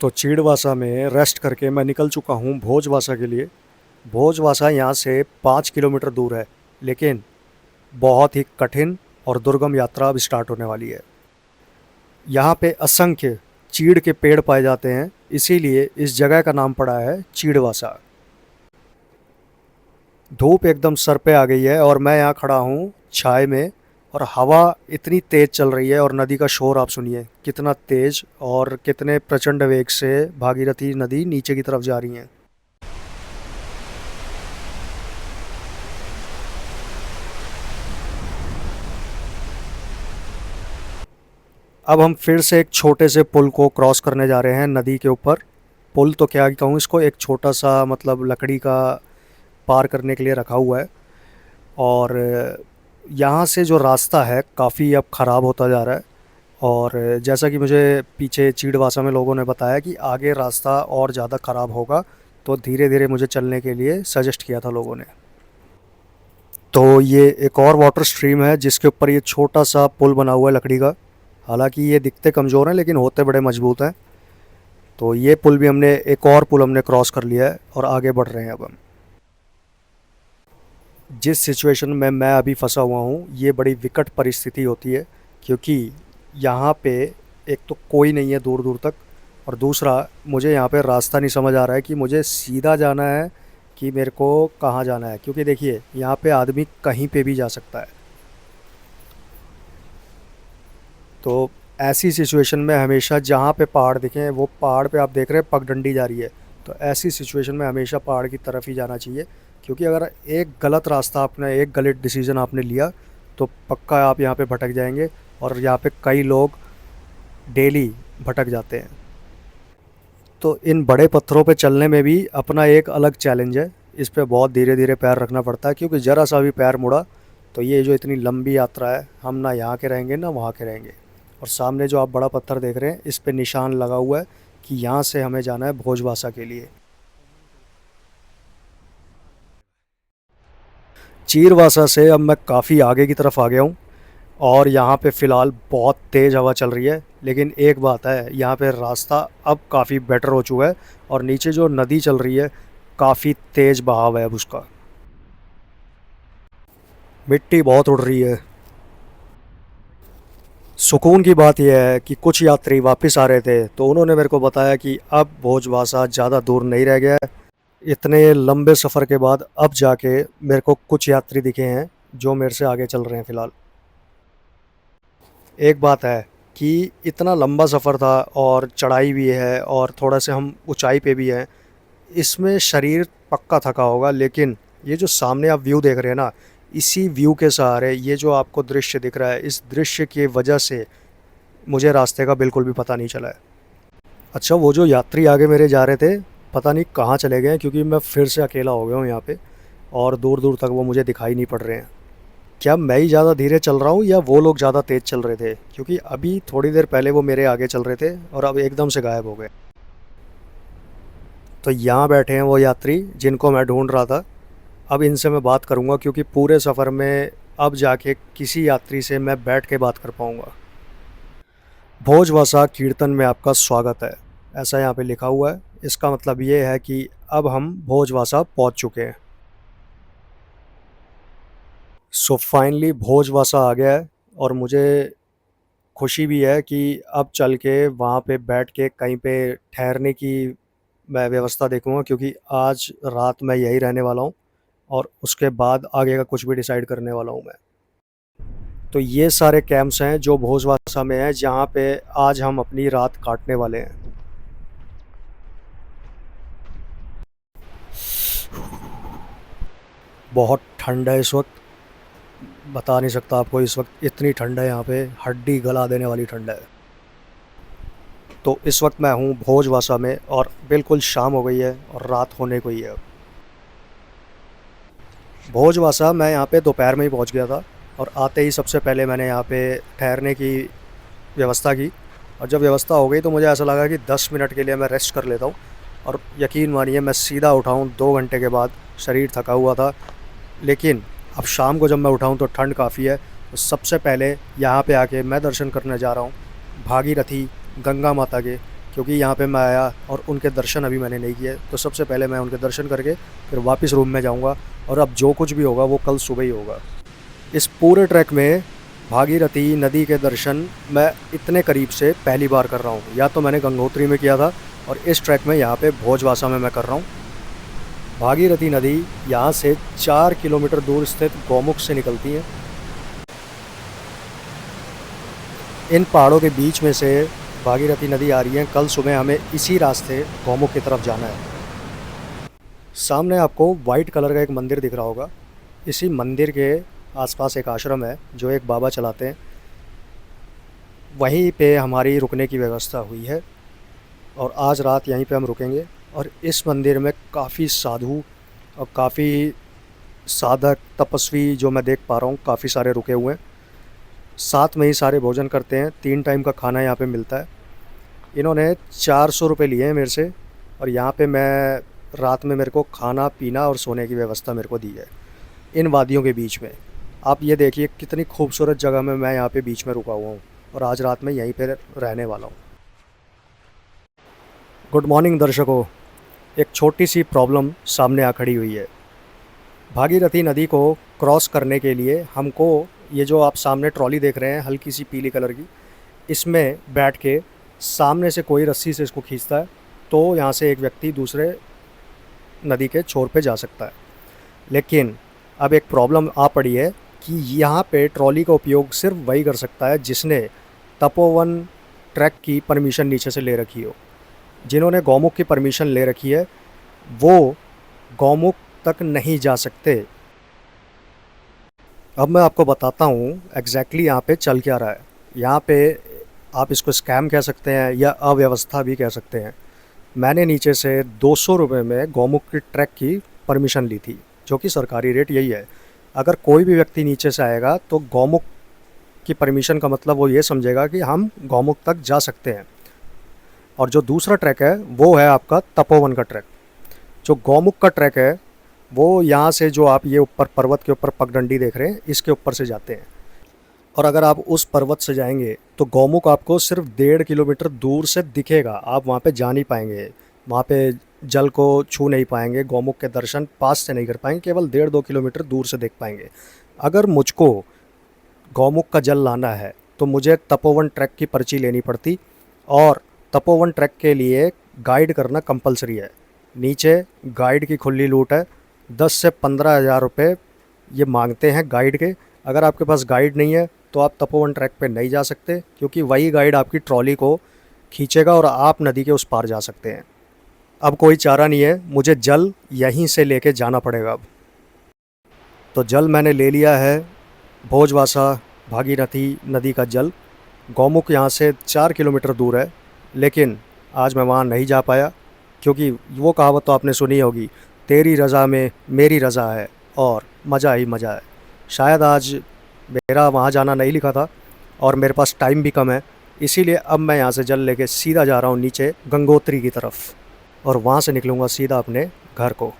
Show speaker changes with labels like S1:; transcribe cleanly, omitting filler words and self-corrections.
S1: तो चीड़वासा में रेस्ट करके मैं निकल चुका हूँ भोजवासा के लिए। भोजवासा यहाँ से 5 किलोमीटर दूर है, लेकिन बहुत ही कठिन और दुर्गम यात्रा अब स्टार्ट होने वाली है। यहाँ पे असंख्य चीड़ के पेड़ पाए जाते हैं, इसीलिए इस जगह का नाम पड़ा है चीड़वासा। धूप एकदम सर पे आ गई है और मैं यहाँ खड़ा हूँ छाए में, और हवा इतनी तेज़ चल रही है और नदी का शोर आप सुनिए कितना तेज़ और कितने प्रचंड वेग से भागीरथी नदी नीचे की तरफ जा रही है। अब हम फिर से एक छोटे से पुल को क्रॉस करने जा रहे हैं नदी के ऊपर। पुल तो क्या कहूँ इसको, एक छोटा सा मतलब लकड़ी का पार करने के लिए रखा हुआ है। और यहाँ से जो रास्ता है काफ़ी अब ख़राब होता जा रहा है। और जैसा कि मुझे पीछे चीड़वासा में लोगों ने बताया कि आगे रास्ता और ज़्यादा ख़राब होगा, तो धीरे धीरे मुझे चलने के लिए सजेस्ट किया था लोगों ने। तो ये एक और वाटर स्ट्रीम है जिसके ऊपर ये छोटा सा पुल बना हुआ है लकड़ी का। हालांकि ये दिखते कमज़ोर हैं लेकिन होते बड़े मजबूत हैं। तो ये पुल भी हमने, एक और पुल हमने क्रॉस कर लिया है और आगे बढ़ रहे हैं अब हम। जिस सिचुएशन में मैं अभी फंसा हुआ हूँ ये बड़ी विकट परिस्थिति होती है, क्योंकि यहाँ पे एक तो कोई नहीं है दूर दूर तक, और दूसरा मुझे यहाँ पे रास्ता नहीं समझ आ रहा है कि मुझे सीधा जाना है कि मेरे को कहाँ जाना है। क्योंकि देखिए यहाँ पे आदमी कहीं पे भी जा सकता है। तो ऐसी सिचुएशन में हमेशा जहाँ पे पहाड़ दिखें, वो पहाड़ पे आप देख रहे हैं पगडंडी जा रही है, तो ऐसी सिचुएशन में हमेशा पहाड़ की तरफ ही जाना चाहिए। क्योंकि अगर एक गलत रास्ता आपने, एक गलत डिसीज़न आपने लिया, तो पक्का आप यहाँ पे भटक जाएंगे। और यहाँ पे कई लोग डेली भटक जाते हैं। तो इन बड़े पत्थरों पे चलने में भी अपना एक अलग चैलेंज है। इस पे बहुत धीरे धीरे पैर रखना पड़ता है, क्योंकि ज़रा सा भी पैर मुड़ा तो ये जो इतनी लंबी यात्रा है, हम ना यहाँ के रहेंगे ना वहाँ के रहेंगे। और सामने जो आप बड़ा पत्थर देख रहे हैं, इस पे निशान लगा हुआ है कि यहाँ से हमें जाना है भोजवासा के लिए। चीरवासा से अब मैं काफ़ी आगे की तरफ आ गया हूँ, और यहाँ पे फ़िलहाल बहुत तेज़ हवा चल रही है। लेकिन एक बात है, यहाँ पे रास्ता अब काफ़ी बेटर हो चुका है, और नीचे जो नदी चल रही है काफ़ी तेज़ बहाव है अब उसका। मिट्टी बहुत उड़ रही है। सुकून की बात यह है कि कुछ यात्री वापस आ रहे थे, तो उन्होंने मेरे को बताया कि अब भोजवासा ज़्यादा दूर नहीं रह गया है। इतने लंबे सफ़र के बाद अब जाके मेरे को कुछ यात्री दिखे हैं जो मेरे से आगे चल रहे हैं फ़िलहाल। एक बात है कि इतना लंबा सफ़र था और चढ़ाई भी है और थोड़ा से हम ऊंचाई पे भी हैं, इसमें शरीर पक्का थका होगा। लेकिन ये जो सामने आप व्यू देख रहे हैं ना, इसी व्यू के सहारे ये जो आपको दृश्य दिख रहा है, इस दृश्य की वजह से मुझे रास्ते का बिल्कुल भी पता नहीं चला है। अच्छा, वो जो यात्री आगे मेरे जा रहे थे पता नहीं कहाँ चले गए, क्योंकि मैं फिर से अकेला हो गया हूँ यहाँ पे, और दूर दूर तक वो मुझे दिखाई नहीं पड़ रहे हैं। क्या मैं ही ज़्यादा धीरे चल रहा हूँ या वो लोग ज़्यादा तेज़ चल रहे थे? क्योंकि अभी थोड़ी देर पहले वो मेरे आगे चल रहे थे और अब एकदम से गायब हो गए। तो यहाँ बैठे हैं वो यात्री जिनको मैं ढूंढ रहा था। अब इनसे मैं बात करूँगा, क्योंकि पूरे सफ़र में अब जाके किसी यात्री से मैं बैठ के बात कर पाऊँगा। भोजवासा कीर्तन में आपका स्वागत है, ऐसा यहाँ पे लिखा हुआ है। इसका मतलब ये है कि अब हम भोजवासा पहुँच चुके हैं। सो फाइनली भोजवासा आ गया है, और मुझे खुशी भी है कि अब चल के वहाँ पे बैठ के कहीं पे ठहरने की मैं व्यवस्था देखूँगा, क्योंकि आज रात मैं यहीं रहने वाला हूँ और उसके बाद आगे का कुछ भी डिसाइड करने वाला हूँ मैं। तो ये सारे कैंप्स हैं जो भोजवासा में हैं, जहाँ पे आज हम अपनी रात काटने वाले हैं। बहुत ठंड है इस वक्त, बता नहीं सकता आपको। इस वक्त इतनी ठंड है यहाँ पे, हड्डी गला देने वाली ठंड है। तो इस वक्त मैं हूँ भोजवासा में, और बिल्कुल शाम हो गई है और रात होने को ही है अब। भोजवासा मैं यहाँ पे दोपहर में ही पहुँच गया था, और आते ही सबसे पहले मैंने यहाँ पे ठहरने की व्यवस्था की। और जब व्यवस्था हो गई तो मुझे ऐसा लगा कि 10 मिनट के लिए मैं रेस्ट कर लेता हूँ। और यकीन मानिए मैं सीधा उठाऊँ 2 घंटे के बाद, शरीर थका हुआ था। लेकिन अब शाम को जब मैं उठाऊँ तो ठंड काफ़ी है। तो सबसे पहले यहाँ पे आके मैं दर्शन करने जा रहा हूँ भागीरथी गंगा माता के, क्योंकि यहाँ पे मैं आया और उनके दर्शन अभी मैंने नहीं किए। तो सबसे पहले मैं उनके दर्शन करके फिर वापस रूम में जाऊँगा, और अब जो कुछ भी होगा वो कल सुबह ही होगा। इस पूरे ट्रैक में भागीरथी नदी के दर्शन मैं इतने करीब से पहली बार कर रहा हूँ। या तो मैंने गंगोत्री में किया था, और इस ट्रैक में यहाँ पे भोजवासा में मैं कर रहा हूँ। भागीरथी नदी यहाँ से 4 किलोमीटर दूर स्थित गौमुख से निकलती है। इन पहाड़ों के बीच में से भागीरथी नदी आ रही है। कल सुबह हमें इसी रास्ते गौमुख की तरफ जाना है। सामने आपको वाइट कलर का एक मंदिर दिख रहा होगा। इसी मंदिर के आसपास एक आश्रम है जो एक बाबा चलाते हैं। वहीं पे हमारी रुकने की व्यवस्था हुई है, और आज रात यहीं पे हम रुकेंगे। और इस मंदिर में काफ़ी साधु और काफ़ी साधक तपस्वी जो मैं देख पा रहा हूँ, काफ़ी सारे रुके हुए हैं। साथ में ही सारे भोजन करते हैं। 3 टाइम का खाना यहाँ पे मिलता है। इन्होंने 400 रुपये लिए हैं मेरे से, और यहाँ पे मैं रात में मेरे को खाना पीना और सोने की व्यवस्था मेरे को दी है इन वादियों के बीच में। आप ये देखिए कितनी खूबसूरत जगह में मैं यहाँ पे बीच में रुका हुआ हूँ, और आज रात में यहीं पे रहने वाला हूँ। गुड मॉर्निंग दर्शकों। एक छोटी सी प्रॉब्लम सामने आ खड़ी हुई है। भागीरथी नदी को क्रॉस करने के लिए हमको ये जो आप सामने ट्रॉली देख रहे हैं हल्की सी पीली कलर की, इसमें बैठ के सामने से कोई रस्सी से इसको खींचता है तो यहाँ से एक व्यक्ति दूसरे नदी के छोर पे जा सकता है। लेकिन अब एक प्रॉब्लम आ पड़ी है कि यहाँ पे ट्रॉली का उपयोग सिर्फ वही कर सकता है जिसने तपोवन ट्रैक की परमिशन नीचे से ले रखी हो। जिन्होंने गौमुख की परमिशन ले रखी है वो गौमुख तक नहीं जा सकते। अब मैं आपको बताता हूँ एग्जैक्टली यहाँ पे चल क्या रहा है। यहाँ पे आप इसको स्कैम कह सकते हैं या अव्यवस्था भी कह सकते हैं। मैंने नीचे से 200 रुपये में गौमुख की ट्रैक की परमिशन ली थी, जो कि सरकारी रेट यही है। अगर कोई भी व्यक्ति नीचे से आएगा तो गौमुख की परमिशन का मतलब वो ये समझेगा कि हम गौमुख तक जा सकते हैं। और जो दूसरा ट्रैक है वो है आपका तपोवन का ट्रैक। जो गौमुख का ट्रैक है वो यहाँ से जो आप ये ऊपर पर्वत के ऊपर पगडंडी देख रहे हैं इसके ऊपर से जाते हैं। और अगर आप उस पर्वत से जाएंगे तो गौमुख आपको सिर्फ 1.5 किलोमीटर दूर से दिखेगा। आप वहाँ पे जा नहीं पाएंगे, वहाँ पे जल को छू नहीं पाएंगे, गौमुख के दर्शन पास से नहीं कर पाएंगे, केवल 1.5-2 किलोमीटर दूर से देख पाएंगे। अगर मुझको गौमुख का जल लाना है तो मुझे तपोवन ट्रैक की पर्ची लेनी पड़ती, और तपोवन ट्रैक के लिए गाइड करना कंपलसरी है। नीचे गाइड की खुली लूट है। 10 से 15 हज़ार रुपये ये मांगते हैं गाइड के। अगर आपके पास गाइड नहीं है तो आप तपोवन ट्रैक पे नहीं जा सकते, क्योंकि वही गाइड आपकी ट्रॉली को खींचेगा और आप नदी के उस पार जा सकते हैं। अब कोई चारा नहीं है, मुझे जल यहीं से लेके जाना पड़ेगा। अब तो जल मैंने ले लिया है, भोजवासा भागीरथी नदी का जल। गौमुख यहाँ से 4 किलोमीटर दूर है, लेकिन आज मैं वहाँ नहीं जा पाया, क्योंकि वो कहावत तो आपने सुनी होगी, तेरी रज़ा में मेरी रज़ा है और मज़ा ही मज़ा है। शायद आज मेरा वहाँ जाना नहीं लिखा था और मेरे पास टाइम भी कम है, इसीलिए अब मैं यहाँ से जल लेके सीधा जा रहा हूँ नीचे गंगोत्री की तरफ, और वहाँ से निकलूँगा सीधा अपने घर को।